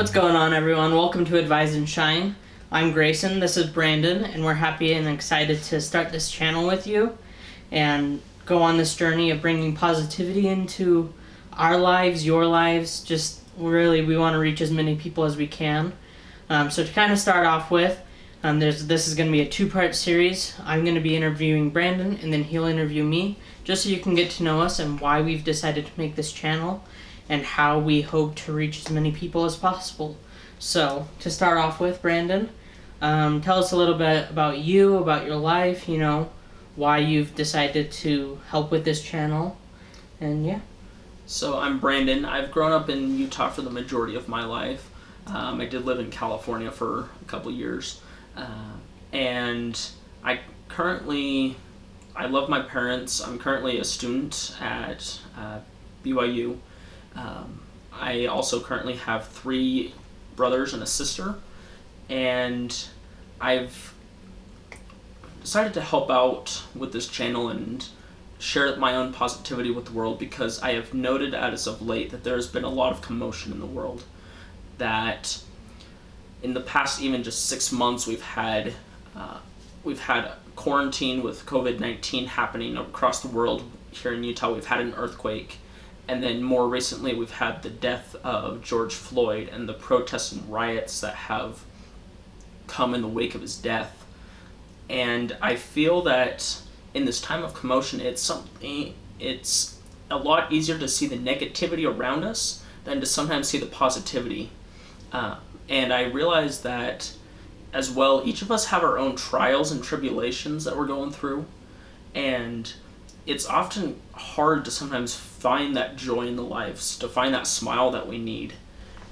What's going on, everyone? Welcome to Advise and Shine. I'm Grayson, this is Brandon, and we're happy and excited to start this channel with you and go on this journey of bringing positivity into our lives, your lives. Just really, we want to reach as many people as we can. So to kind of start off with, this is going to be a two-part series. I'm going to be interviewing Brandon, and then he'll interview me, just so you can get to know us and why we've decided to make this channel and how we hope to reach as many people as possible. So, to start off with, Brandon, tell us a little bit about you, about your life, why you've decided to help with this channel, and yeah. So I'm Brandon. I've grown up in Utah for the majority of my life. I did live in California for a couple years, and I love my parents. I'm currently a student at BYU. I also currently have 3 brothers and a sister, and I've decided to help out with this channel and share my own positivity with the world because I have noted as of late that there's been a lot of commotion in the world. That in the past even just 6 months we've had quarantine with COVID-19 happening across the world. Here in Utah we've had an earthquake, and then more recently we've had the death of George Floyd and the protests and riots that have come in the wake of his death. And I feel that in this time of commotion, it's a lot easier to see the negativity around us than to sometimes see the positivity. And I realize that as well, each of us have our own trials and tribulations that we're going through, and it's often hard to sometimes find that joy in the lives, to find that smile that we need.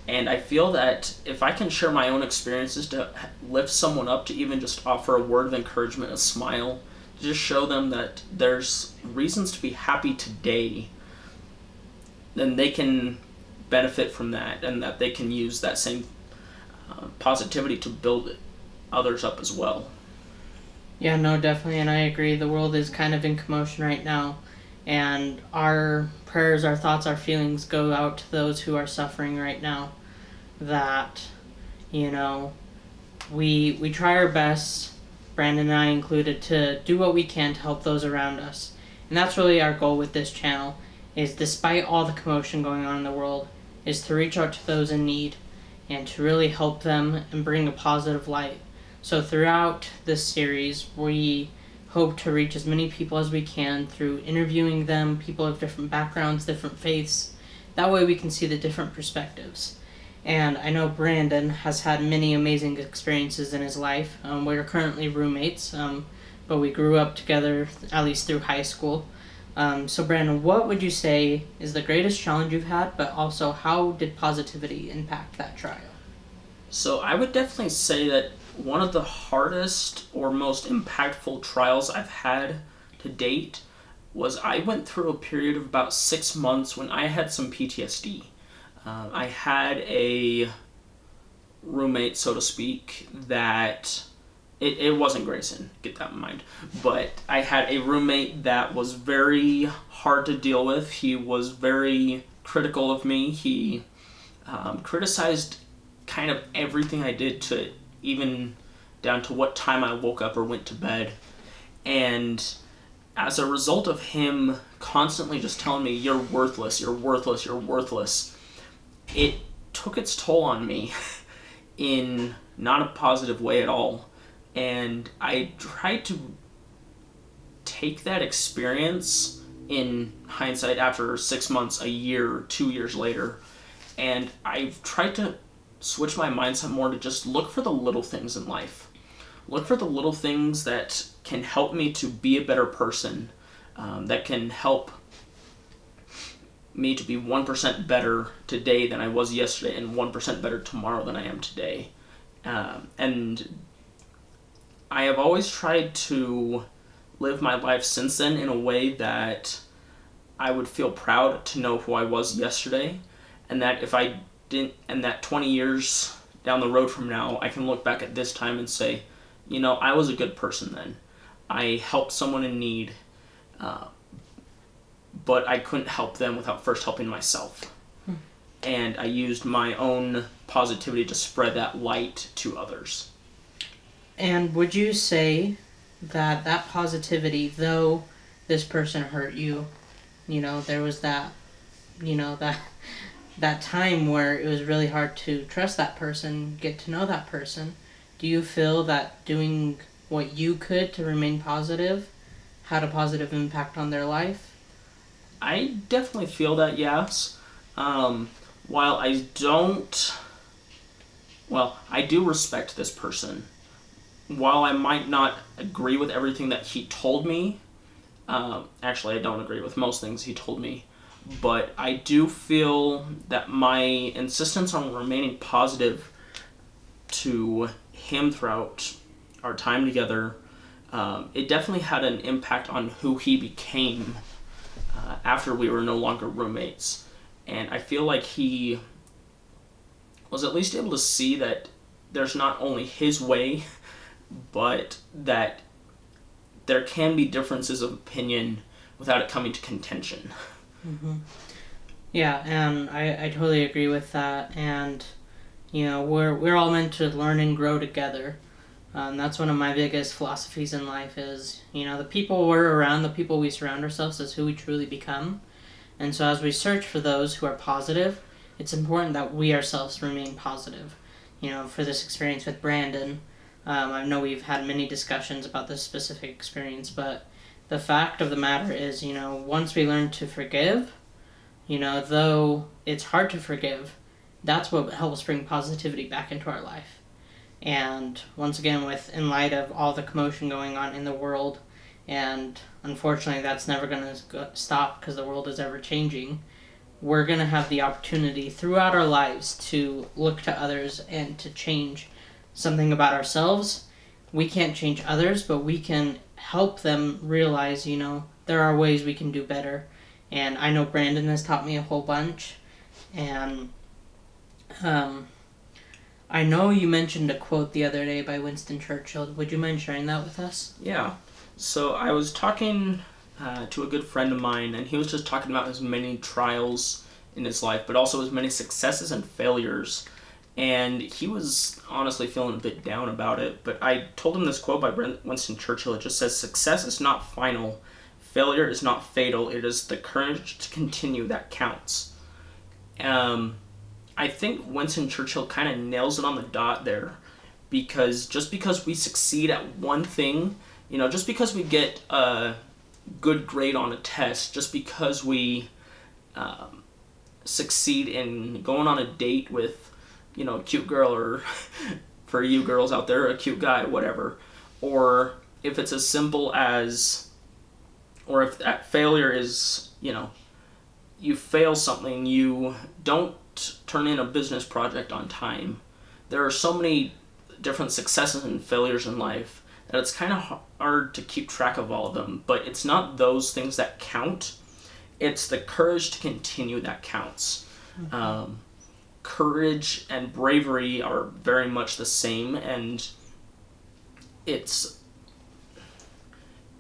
And I feel that if I can share my own experiences to lift someone up, to even just offer a word of encouragement, a smile, to just show them that there's reasons to be happy today, then they can benefit from that, and that they can use that same positivity to build others up as well. Yeah, no, definitely, and I agree. The world is kind of in commotion right now, and our prayers, our thoughts, our feelings go out to those who are suffering right now. That, we try our best, Brandon and I included, to do what we can to help those around us. And that's really our goal with this channel, is despite all the commotion going on in the world, is to reach out to those in need and to really help them and bring a positive light. So throughout this series, we hope to reach as many people as we can through interviewing them, people of different backgrounds, different faiths. That way we can see the different perspectives. And I know Brandon has had many amazing experiences in his life. We're currently roommates, but we grew up together, at least through high school. So Brandon, what would you say is the greatest challenge you've had, but also how did positivity impact that trial? So I would definitely say that one of the hardest or most impactful trials I've had to date was I went through a period of about 6 months when I had some PTSD. I had a roommate, so to speak, that it wasn't Grayson, get that in mind, but I had a roommate that was very hard to deal with. He was very critical of me. He criticized kind of everything I did, to even down to what time I woke up or went to bed. And as a result of him constantly just telling me, you're worthless, you're worthless, you're worthless, it took its toll on me in not a positive way at all. And I tried to take that experience in hindsight after 6 months, a year, 2 years later, and I've tried to switch my mindset more to just look for the little things in life. Look for the little things that can help me to be a better person, that can help me to be 1% better today than I was yesterday and 1% better tomorrow than I am today. And I have always tried to live my life since then in a way that I would feel proud to know who I was yesterday, and that if I didn't, and that 20 years down the road from now, I can look back at this time and say, I was a good person then. I helped someone in need, but I couldn't help them without first helping myself. and I used my own positivity to spread that light to others. And would you say that that positivity, though this person hurt you, there was that, that time where it was really hard to trust that person, get to know that person. Do you feel that doing what you could to remain positive had a positive impact on their life? I definitely feel that, yes. While I don't... Well, I do respect this person. While I might not agree with everything that he told me, actually, I don't agree with most things he told me, but I do feel that my insistence on remaining positive to him throughout our time together, it definitely had an impact on who he became after we were no longer roommates. And I feel like he was at least able to see that there's not only his way, but that there can be differences of opinion without it coming to contention. Mm-hmm. Yeah, and I totally agree with that. And we're all meant to learn and grow together. That's one of my biggest philosophies in life is, the people we're around, the people we surround ourselves is who we truly become. And so as we search for those who are positive, it's important that we ourselves remain positive. For this experience with Brandon, I know we've had many discussions about this specific experience, but the fact of the matter is, once we learn to forgive, though it's hard to forgive, that's what helps bring positivity back into our life. And once again, in light of all the commotion going on in the world, and unfortunately that's never going to stop because the world is ever changing, we're going to have the opportunity throughout our lives to look to others and to change something about ourselves. We can't change others, but we can help them realize, there are ways we can do better. And I know Brandon has taught me a whole bunch. And I know you mentioned a quote the other day by Winston Churchill. Would you mind sharing that with us? Yeah. So I was talking to a good friend of mine, and he was just talking about his many trials in his life, but also his many successes and failures. And he was honestly feeling a bit down about it. But I told him this quote by Winston Churchill. It just says, "Success is not final. Failure is not fatal. It is the courage to continue that counts." I think Winston Churchill kind of nails it on the dot there. Because just because we succeed at one thing, just because we get a good grade on a test, just because we succeed in going on a date with a cute girl, or for you girls out there, a cute guy, whatever. Or if it's as simple as, or if that failure is, you fail something, you don't turn in a business project on time. There are so many different successes and failures in life that it's kind of hard to keep track of all of them. But it's not those things that count. It's the courage to continue that counts. Mm-hmm. Courage and bravery are very much the same, and it's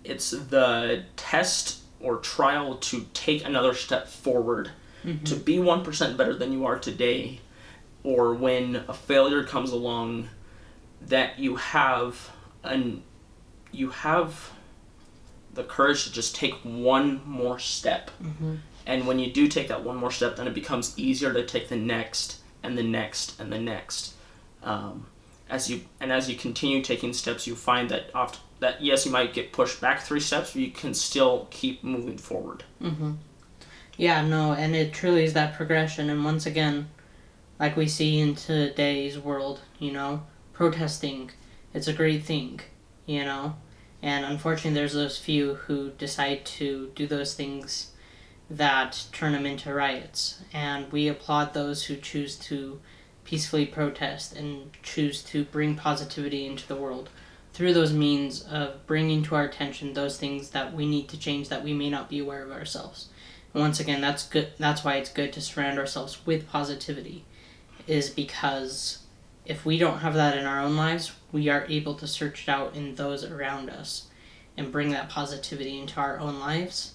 the test or trial to take another step forward, mm-hmm. to be 1% better than you are today, or when a failure comes along, that you have the courage to just take one more step. Mm-hmm. And when you do take that one more step, then it becomes easier to take the next and the next and the next. As you continue taking steps, you find that yes, you might get pushed back 3 steps, but you can still keep moving forward. Mm-hmm. Yeah, no, and it truly is that progression. And once again, like we see in today's world, protesting, it's a great thing, And unfortunately, there's those few who decide to do those things that turn them into riots. And we applaud those who choose to peacefully protest and choose to bring positivity into the world through those means of bringing to our attention those things that we need to change that we may not be aware of ourselves. And once again, that's good. That's why it's good to surround ourselves with positivity, is because if we don't have that in our own lives, we are able to search it out in those around us and bring that positivity into our own lives.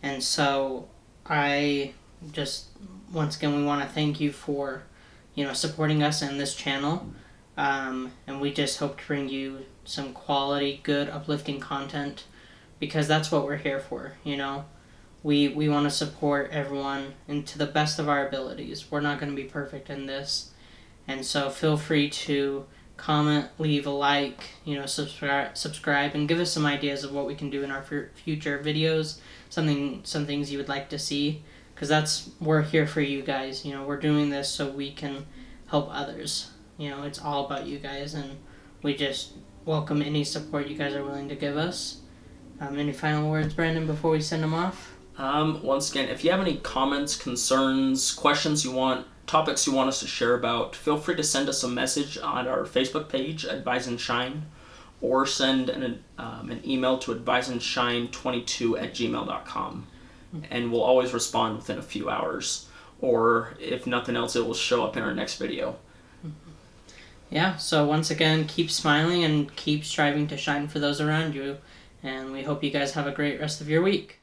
And so I just once again, we want to thank you for, supporting us and this channel. And we just hope to bring you some quality, good, uplifting content, because that's what we're here for. We want to support everyone and to the best of our abilities. We're not going to be perfect in this, and so feel free to comment, leave a like, subscribe, and give us some ideas of what we can do in our future videos. Some things you would like to see, because we're here for you guys. We're doing this so we can help others. It's all about you guys, and we just welcome any support you guys are willing to give us. Any final words, Brandon, before we send them off? Once again, if you have any comments, concerns, questions topics you want us to share about, feel free to send us a message on our Facebook page, Advise and Shine, or send an email to adviseandshine22@gmail.com, and we'll always respond within a few hours. Or if nothing else, it will show up in our next video. Yeah, so once again, keep smiling and keep striving to shine for those around you, and we hope you guys have a great rest of your week.